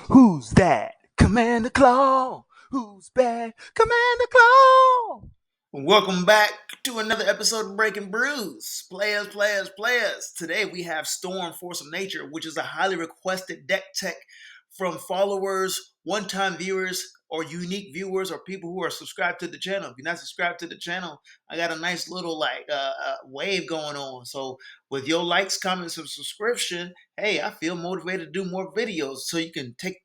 Who's that? Commander Claw. Who's bad? Commander Claw. Welcome back to another episode of Breaking Brews. Players. Today we have Storm, Force of Nature, which is a highly requested deck tech from followers, one-time viewers, or unique viewers, or people who are subscribed to the channel. If you're not subscribed to the channel, I got a nice little wave going on. So with your likes, comments, and subscription, hey, I feel motivated to do more videos so you can take,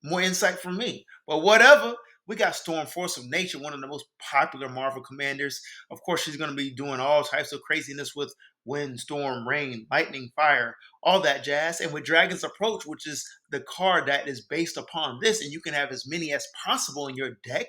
more insight from me. But whatever. We got Storm, Force of Nature, one of the most popular Marvel commanders. Of course, she's going to be doing all types of craziness with wind, storm, rain, lightning, fire, all that jazz. And with Dragon's Approach, which is the card that is based upon this, and you can have as many as possible in your deck,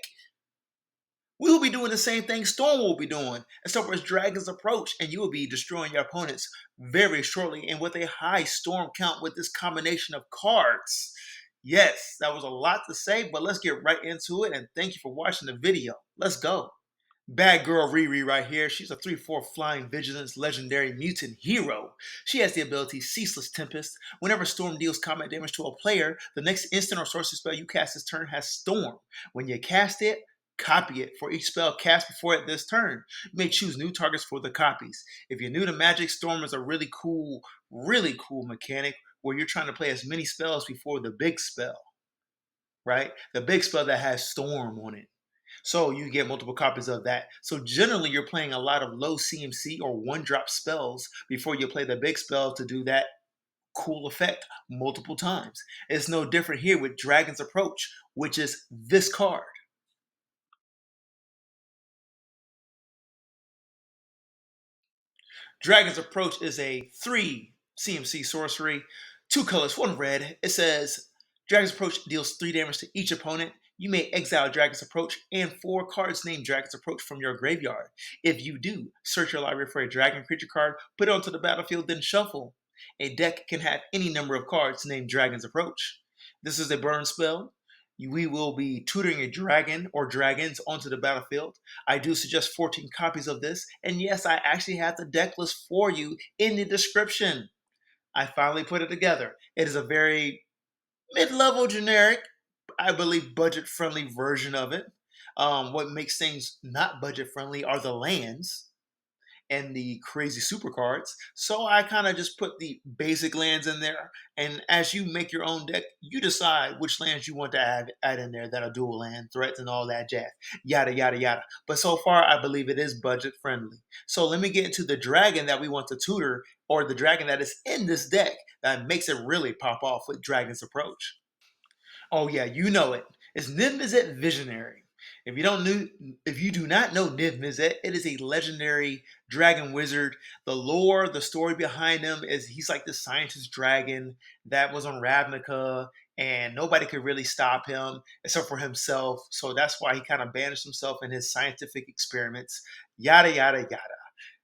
we will be doing the same thing Storm will be doing, except for Dragon's Approach, and you will be destroying your opponents very shortly and with a high Storm count with this combination of cards. Yes, that was a lot to say, but let's get right into it, and thank you for watching the video. Let's go. Bad girl Riri right here. She's a 3/4 flying vigilance legendary mutant hero. She has the ability Ceaseless Tempest. Whenever Storm deals combat damage to a player, the next instant or sorcery spell you cast this turn has Storm. When you cast it, copy it for each spell cast before it this turn. You may choose new targets for the copies. If you're new to Magic, Storm is a really cool mechanic where you're trying to play as many spells before the big spell, right? The big spell that has Storm on it. So you get multiple copies of that. So generally you're playing a lot of low CMC or one-drop spells before you play the big spell to do that cool effect multiple times. It's no different here with Dragon's Approach, which is this card. Dragon's Approach is a 3 CMC sorcery, 2 colors, 1 red. It says Dragon's Approach deals 3 damage to each opponent. You may exile Dragon's Approach and 4 cards named Dragon's Approach from your graveyard. If you do, search your library for a dragon creature card, put it onto the battlefield, then shuffle. A deck can have any number of cards named Dragon's Approach. This is a burn spell. We will be tutoring a dragon or dragons onto the battlefield. I do suggest 14 copies of this, and yes, I actually have the deck list for you in the description. I finally put it together. It is a very mid-level generic, I believe budget-friendly version of it. What makes things not budget-friendly are the lands and the crazy super cards. So I kind of just put the basic lands in there. And as you make your own deck, you decide which lands you want to add in there that are dual land, threats, and all that jazz. Yada, yada, yada. But so far, I believe it is budget friendly. So let me get into the dragon that we want to tutor, or the dragon that is in this deck that makes it really pop off with Dragon's Approach. Oh yeah, you know it. It's Niv-Mizzet Visionary. If you do not know Niv-Mizzet, it is a legendary dragon wizard. The lore, the story behind him is he's like this scientist dragon that was on Ravnica, and nobody could really stop him except for himself. So that's why he kind of banished himself in his scientific experiments. Yada yada yada.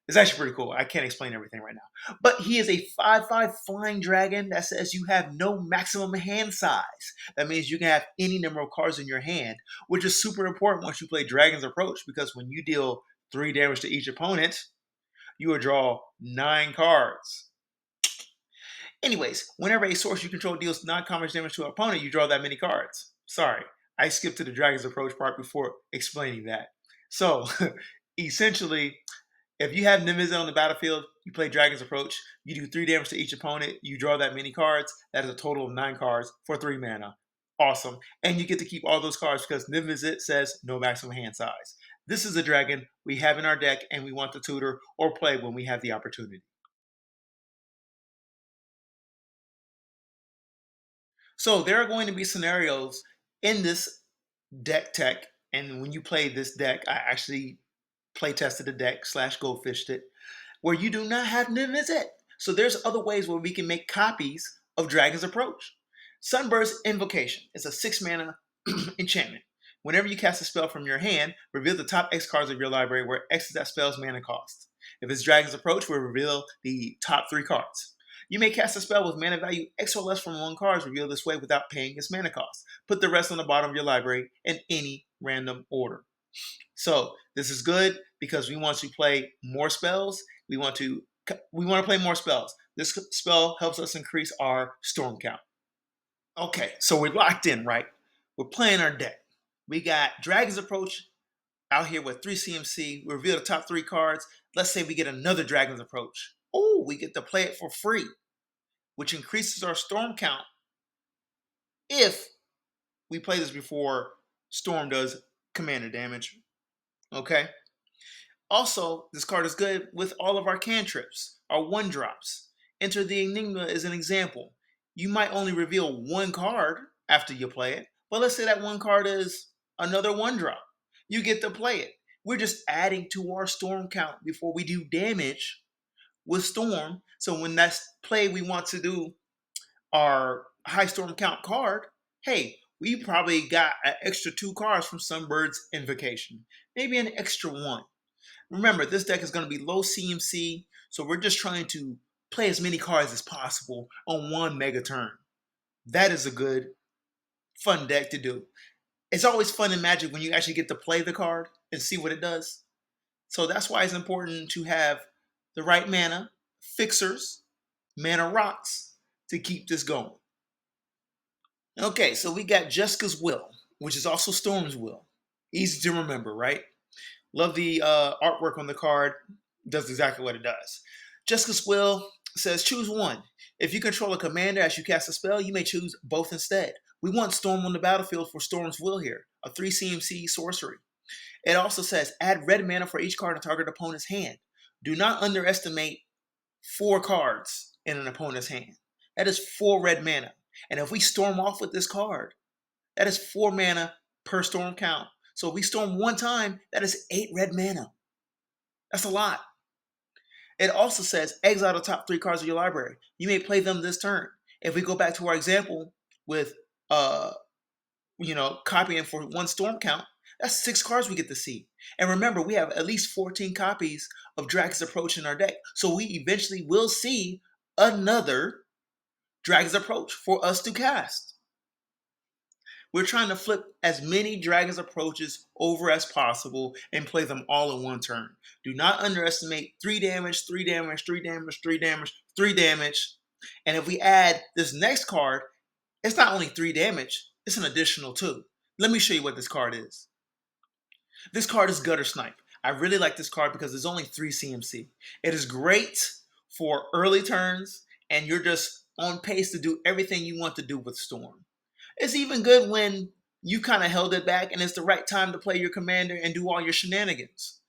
It's actually pretty cool. I can't explain everything right now. But he is a 5/5 flying dragon that says you have no maximum hand size. That means you can have any number of cards in your hand, which is super important once you play Dragon's Approach, because when you deal 3 damage to each opponent, you will draw 9 cards. Anyways, whenever a source you control deals non-combat damage to an opponent, you draw that many cards. Sorry, I skipped to the Dragon's Approach part before explaining that. So, essentially, if you have Niv-Mizzet on the battlefield, you play Dragon's Approach, you do 3 damage to each opponent, you draw that many cards, that is a total of 9 cards for 3 mana. Awesome. And you get to keep all those cards because Niv-Mizzet says no maximum hand size. This is a dragon we have in our deck and we want to tutor or play when we have the opportunity. So there are going to be scenarios in this deck tech, and when you play this deck, I actually play tested the deck / go fished it, where you do not have Niv-Mizzet. So there's other ways where we can make copies of Dragon's Approach. Sunburst Invocation is a 6 mana enchantment. Whenever you cast a spell from your hand, reveal the top X cards of your library where X is that spell's mana cost. If it's Dragon's Approach, we'll reveal the top 3 cards. You may cast a spell with mana value X or less from 1 card revealed this way without paying its mana cost. Put the rest on the bottom of your library in any random order. So this is good because we want to play more spells. We want to play more spells. This spell helps us increase our storm count. Okay, so we're locked in, right? We're playing our deck. We got Dragon's Approach out here with 3 CMC. We reveal the top 3 cards. Let's say we get another Dragon's Approach. Oh, we get to play it for free, which increases our storm count if we play this before Storm does commander damage. Okay? Also, this card is good with all of our cantrips, our 1-drops. Enter the Enigma as an example. You might only reveal 1 card after you play it, but let's say that 1 card is another 1-drop. You get to play it. We're just adding to our storm count before we do damage with Storm. So when that's play we want to do our high storm count card, hey, we probably got an extra 2 cards from Sunbird's Invocation. Maybe an extra 1. Remember, this deck is going to be low CMC, so we're just trying to play as many cards as possible on 1 mega turn. That is a good, fun deck to do. It's always fun in Magic when you actually get to play the card and see what it does. So that's why it's important to have the right mana, fixers, mana rocks to keep this going. Okay, so we got Jeska's Will, which is also Storm's Will. Easy to remember, right? Love the artwork on the card. Does exactly what it does. Jeska's Will says choose 1. If you control a commander as you cast a spell, you may choose both instead. We want Storm on the battlefield for Storm's Will here, a 3 CMC sorcery. It also says add red mana for each card in target opponent's hand. Do not underestimate 4 cards in an opponent's hand. That is 4 red mana. And if we storm off with this card, that is 4 mana per storm count. So if we storm 1 time, that is 8 red mana. That's a lot. It also says exile the top 3 cards of your library. You may play them this turn. If we go back to our example with copying for 1 storm count, that's 6 cards we get to see. And remember, we have at least 14 copies of Dragon's Approach in our deck. So we eventually will see another Dragon's Approach for us to cast. We're trying to flip as many Dragon's Approaches over as possible and play them all in 1 turn. Do not underestimate 3 damage, 3 damage, 3 damage, 3 damage, 3 damage. And if we add this next card, it's not only 3 damage, it's an additional 2. Let me show you what this card is. This card is Gutter Snipe. I really like this card because it's only 3 CMC. It is great for early turns, and you're just on pace to do everything you want to do with Storm. It's even good when you kind of held it back and it's the right time to play your commander and do all your shenanigans.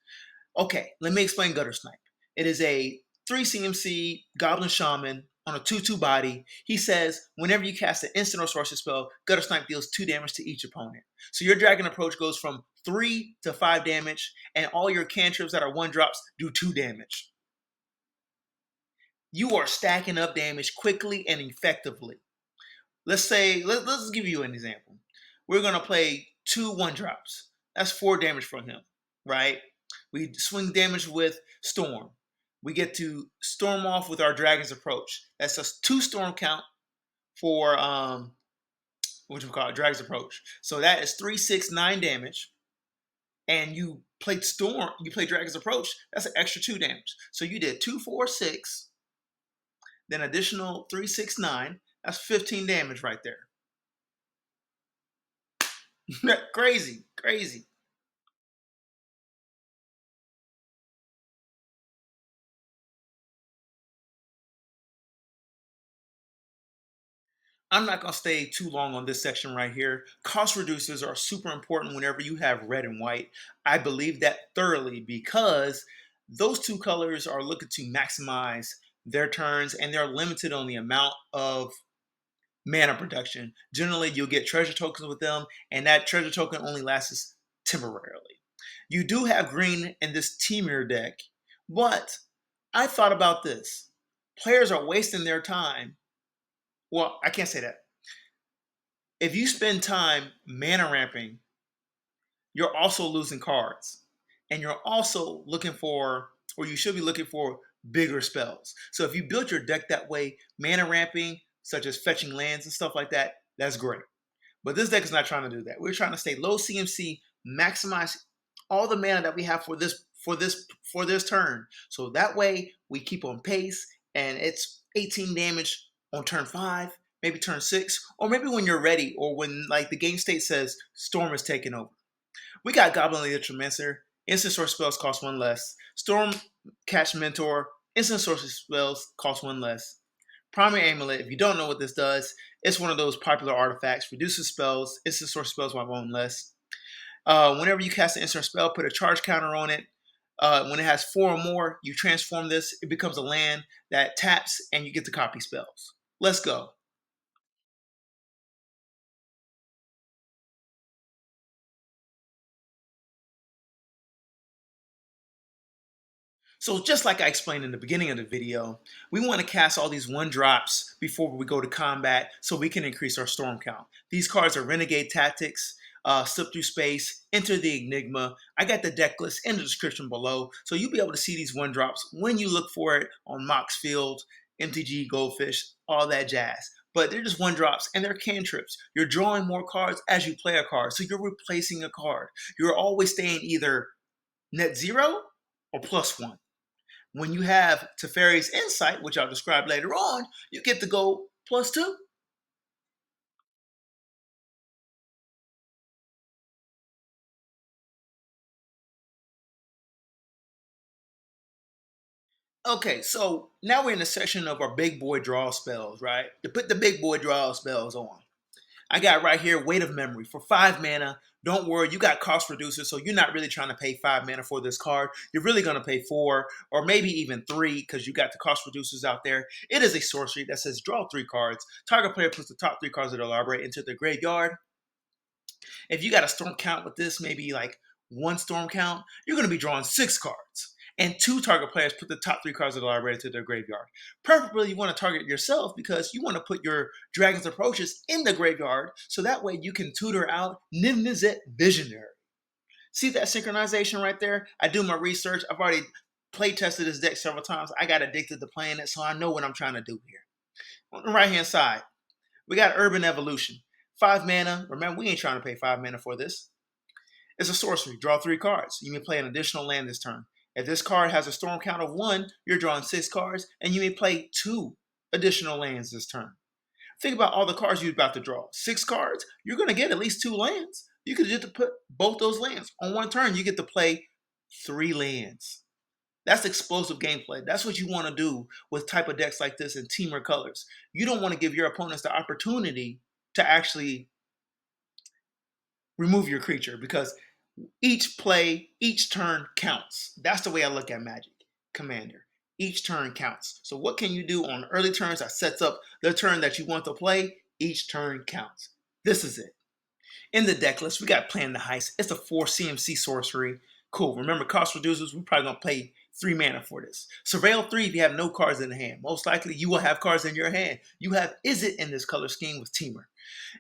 Okay, let me explain Gutter Snipe. It is a 3 CMC Goblin Shaman on a 2/2 body. He says, whenever you cast an instant or sorcery spell, Gutter Snipe deals 2 damage to each opponent. So your Dragon Approach goes from 3 to 5 damage, and all your cantrips that are 1-drops do 2 damage. You are stacking up damage quickly and effectively. Let's give you an example. We're going to play 2 1-drops. That's 4 damage from him, right? We swing damage with Storm. We get to storm off with our Dragon's Approach. That's a 2 storm count for Dragon's Approach. So that is 3, 6, 9 damage. And you played Storm, you played Dragon's Approach, that's an extra 2 damage. So you did 2, 4, 6, then additional 3, 6, 9. That's 15 damage right there. Crazy. I'm not going to stay too long on this section right here. Cost reducers are super important whenever you have red and white. I believe that thoroughly because those 2 colors are looking to maximize their turns and they're limited on the amount of mana production. Generally, you'll get treasure tokens with them, and that treasure token only lasts temporarily. You do have green in this temur deck, but I thought about this. Players are wasting their time. Well, I can't say that. If you spend time mana ramping, you're also losing cards. And you're also looking for, or you should be looking for, bigger spells. So if you build your deck that way, mana ramping, such as fetching lands and stuff like that, that's great. But this deck is not trying to do that. We're trying to stay low CMC, maximize all the mana that we have for this turn. So that way we keep on pace, and it's 18 damage on turn 5, maybe turn 6, or maybe when you're ready, or when like the game state says Storm is taking over. We got Goblin Electromancer. Instant source spells cost 1 less. Storm Catch Mentor. Instant source spells cost 1 less. Primary Amulet, if you don't know what this does, it's one of those popular artifacts. Reduces spells, instant source spells by 1 less. Whenever you cast an instant spell, put a charge counter on it. When it has 4 or more, you transform this. It becomes a land that taps, and you get to copy spells. Let's go. So just like I explained in the beginning of the video, we want to cast all these 1-drops before we go to combat so we can increase our storm count. These cards are Renegade Tactics, Slip Through Space, Enter the Enigma. I got the deck list in the description below, so you'll be able to see these 1-drops when you look for it on Mox Field, MTG Goldfish, all that jazz. But they're just 1-drops and they're cantrips. You're drawing more cards as you play a card, so you're replacing a card. You're always staying either net 0 or +1. When you have Teferi's Insight, which I'll describe later on, you get to go +2. Okay, so now we're in the section of our big boy draw spells, right? To put the big boy draw spells on. I got right here Weight of Memory for 5 mana. Don't worry, you got cost reducer, so you're not really trying to pay 5 mana for this card. You're really going to pay 4 or maybe even 3 because you got the cost reducers out there. It is a sorcery that says draw 3 cards. Target player puts the top 3 cards of their library into their graveyard. If you got a storm count with this, maybe like 1 storm count, you're going to be drawing 6 cards. And 2 target players put the top 3 cards of the library into their graveyard. Preferably, you want to target yourself because you want to put your Dragon's Approaches in the graveyard so that way you can tutor out Niv-Mizzet Visionary. See that synchronization right there? I do my research. I've already play tested this deck several times. I got addicted to playing it, so I know what I'm trying to do here. On the right-hand side, we got Urban Evolution. 5 mana. Remember, we ain't trying to pay 5 mana for this. It's a sorcery. Draw 3 cards. You may play an additional land this turn. If this card has a storm count of 1, you're drawing 6 cards, and you may play 2 additional lands this turn. Think about all the cards you're about to draw. 6 cards, you're going to get at least 2 lands. You could just put both those lands. On one turn, you get to play 3 lands. That's explosive gameplay. That's what you want to do with type of decks like this in Temur colors. You don't want to give your opponents the opportunity to actually remove your creature because each play, each turn counts. That's the way I look at Magic Commander. Each turn counts. So what can you do on early turns that sets up the turn that you want to play? Each turn counts. This is it. In the deck list, we got Plan the Heist. It's a 4 CMC sorcery. Cool. Remember, cost reducers, we're probably going to play 3 mana for this. Surveil 3 if you have no cards in the hand. Most likely, you will have cards in your hand. You have Izzet in this color scheme with Temur.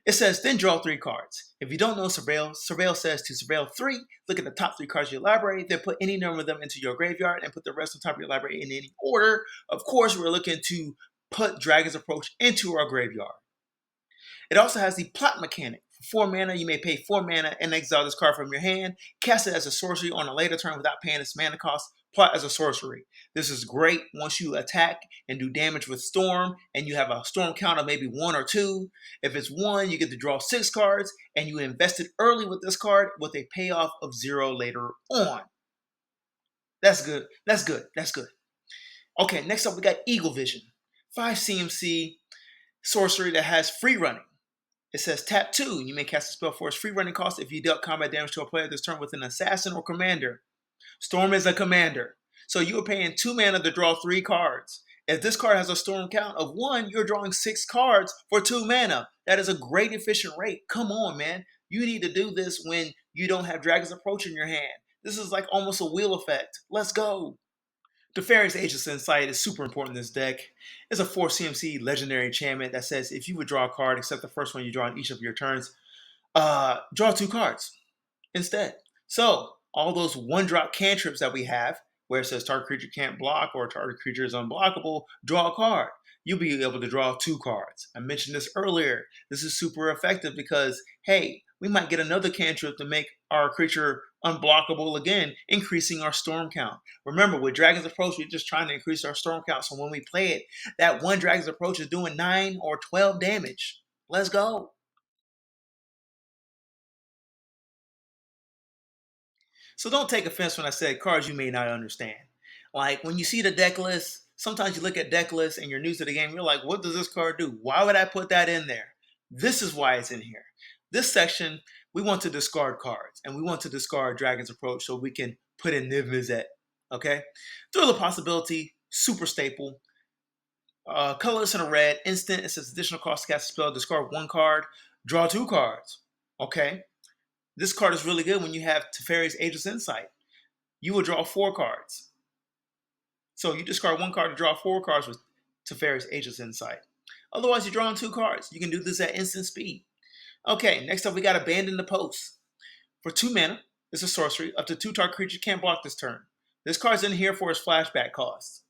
It says, then draw 3 cards. If you don't know Surveil, Surveil says to Surveil 3, look at the top 3 cards of your library, then put any number of them into your graveyard and put the rest on top of your library in any order. Of course, we're looking to put Dragon's Approach into our graveyard. It also has the plot mechanic. For 4 mana, you may pay 4 mana and exile this card from your hand. Cast it as a sorcery on a later turn without paying its mana cost. Plot as a sorcery. This is great once you attack and do damage with Storm, and you have a Storm count of maybe 1 or 2. If it's 1, you get to draw 6 cards, and you invested early with this card with a payoff of 0 later on. That's good. That's good. That's good. Okay, next up we got Eagle Vision. 5 CMC sorcery that has free running. It says tap 2. You may cast a spell for its free running cost if you dealt combat damage to a player this turn with an assassin or commander. Storm is a commander. So you are paying 2 mana to draw 3 cards. If this card has a storm count of 1, you're drawing 6 cards for 2 mana. That is a great efficient rate. Come on, man. You need to do this when you don't have Dragon's Approach in your hand. This is like almost a wheel effect. Let's go. Teferi's Ageless Insight is super important in this deck. It's a 4 CMC legendary enchantment that says if you would draw a card, except the first one you draw on each of your turns, draw 2 cards instead. So all those 1-drop cantrips that we have, where it says target creature can't block or target creature is unblockable, draw a card. You'll be able to draw 2 cards. I mentioned this earlier. This is super effective because, hey, we might get another cantrip to make our creature unblockable again, increasing our storm count. Remember, with Dragon's Approach, we're just trying to increase our storm count. So when we play it, that one Dragon's Approach is doing 9 or 12 damage. Let's go. So don't take offense when I said cards you may not understand. Like when you see the deck list, sometimes you look at deck lists and you're new to the game, you're like, what does this card do? Why would I put that in there? This is why it's in here. This section, we want to discard cards and we want to discard Dragon's Approach so we can put in Niv-Mizzet. Okay? Thrill of Possibility, super staple. Colorless and a red, instant. It says additional cost to cast a spell, discard 1 card, draw 2 cards. Okay? This card is really good when you have Teferi's Ageless Insight. You will draw 4 cards. So you discard 1 card to draw 4 cards with Teferi's Ageless Insight. Otherwise, you're drawing 2 cards. You can do this at instant speed. Okay, next up we got Abandon the Post. For 2 mana, it's a sorcery. Up to 2 target creatures can't block this turn. This card's in here for its flashback cost.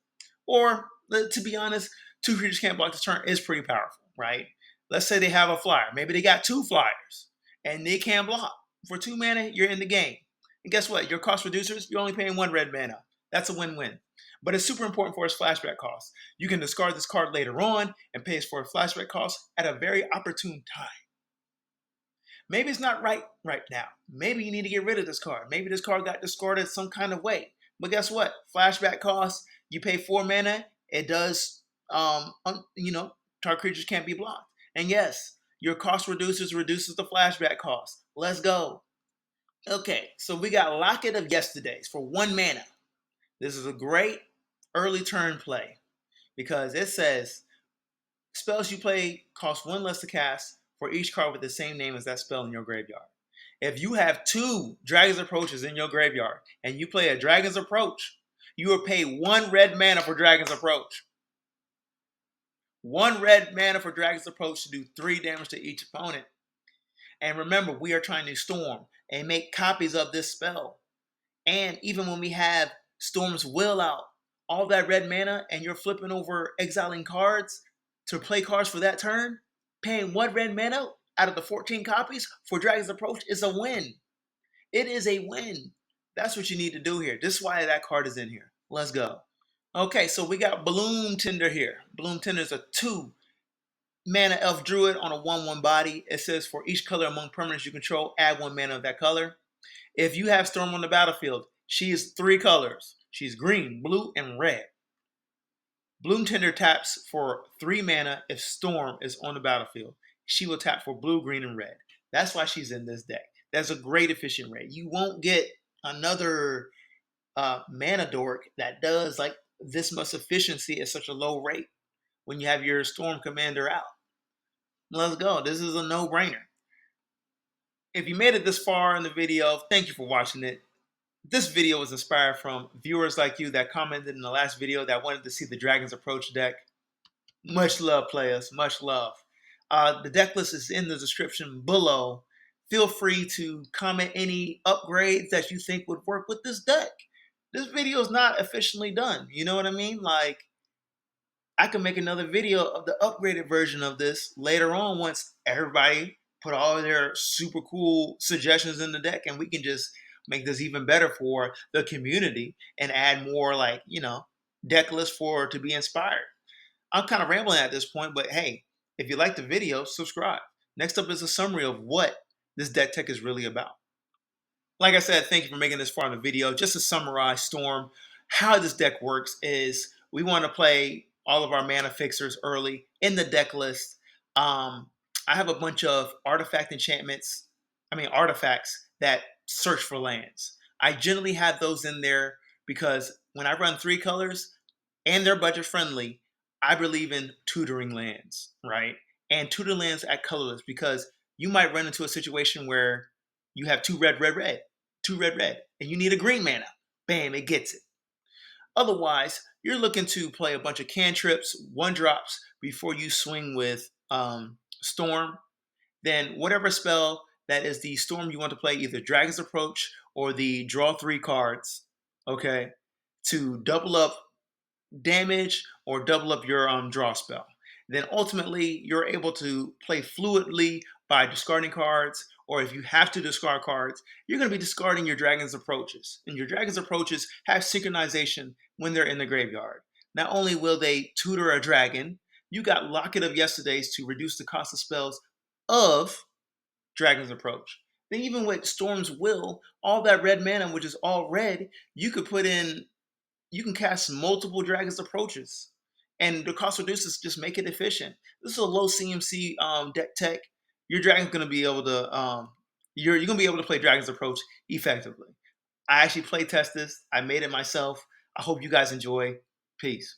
Or, to be honest, 2 creatures can't block this turn is pretty powerful, right? Let's say they have a flyer. Maybe they got 2 flyers, and they can't block. For 2 mana, you're in the game. And guess what? Your cost reducers, you're only paying 1 red mana. That's a win-win. But it's super important for its flashback cost. You can discard this card later on and pay it for a flashback cost at a very opportune time. Maybe it's not right now. Maybe you need to get rid of this card. Maybe this card got discarded some kind of way. But guess what? Flashback cost, you pay 4 mana. It does, target creatures can't be blocked. And yes, your cost reduces the flashback cost. Let's go. Okay, so we got Locket of Yesterdays for 1 mana. This is a great early turn play because it says spells you play cost 1 less to cast for each card with the same name as that spell in your graveyard. If you have 2 Dragon's Approaches in your graveyard and you play a Dragon's Approach, you will pay 1 red mana for Dragon's Approach. 1 red mana for Dragon's Approach to do 3 damage to each opponent. And remember, we are trying to storm and make copies of this spell. And even when we have Storm's Will out, all that red mana, and you're flipping over exiling cards to play cards for that turn, paying 1 red mana out of the 14 copies for Dragon's Approach is a win. It is a win. That's what you need to do here. This is why that card is in here. Let's go. Okay, so we got Bloom Tender here. Bloom Tender is a 2 mana elf druid on a 1/1 body. It says for each color among permanents you control, add 1 mana of that color. If you have Storm on the battlefield, she is 3 colors. She's green, blue, and red. Bloom Tender taps for 3 mana if Storm is on the battlefield. She will tap for blue, green, and red. That's why she's in this deck. That's a great efficient rate. You won't get another mana dork that does like this much efficiency at such a low rate when you have your Storm Commander out. Let's go. This is a no-brainer. If you made it this far in the video, thank you for watching it. This video was inspired from viewers like you that commented in the last video that wanted to see the Dragon's Approach deck. Much love, players. Much love. The deck list is in the description below. Feel free to comment any upgrades that you think would work with this deck. This video is not officially done. You know what I mean? Like, I can make another video of the upgraded version of this later on once everybody put all their super cool suggestions in the deck, and we can just make this even better for the community and add more deck lists for to be inspired. I'm kind of rambling at this point, but hey, if you like the video, subscribe. Next up is a summary of what this deck tech is really about. Like I said, thank you for making this far in the video. Just to summarize Storm, how this deck works is we want to play all of our mana fixers early in the deck list. I have a bunch of artifacts that search for lands. I generally have those in there because when I run 3 colors and they're budget friendly, I believe in tutoring lands, right? And tutor lands at colorless because you might run into a situation where you have 2 red, 2 red, and you need a green mana. Bam, it gets it. Otherwise, you're looking to play a bunch of cantrips, 1-drops before you swing with Storm. Then whatever spell that is the Storm you want to play, either Dragon's Approach or the draw 3 cards, okay, to double up damage or double up your draw spell. Then ultimately, you're able to play fluidly by discarding cards, or if you have to discard cards, you're going to be discarding your Dragon's Approaches. And your Dragon's Approaches have synchronization when they're in the graveyard. Not only will they tutor a dragon, you got Locket of Yesterdays to reduce the cost of spells of Dragon's Approach. Then even with Storm's Will, all that red mana, which is all red, you could put in, you can cast multiple Dragon's Approaches. And the cost reduces just make it efficient. This is a low CMC deck tech. Your dragon's gonna be able to you're gonna be able to play Dragon's Approach effectively. I actually play test this. I made it myself. I hope you guys enjoy. Peace.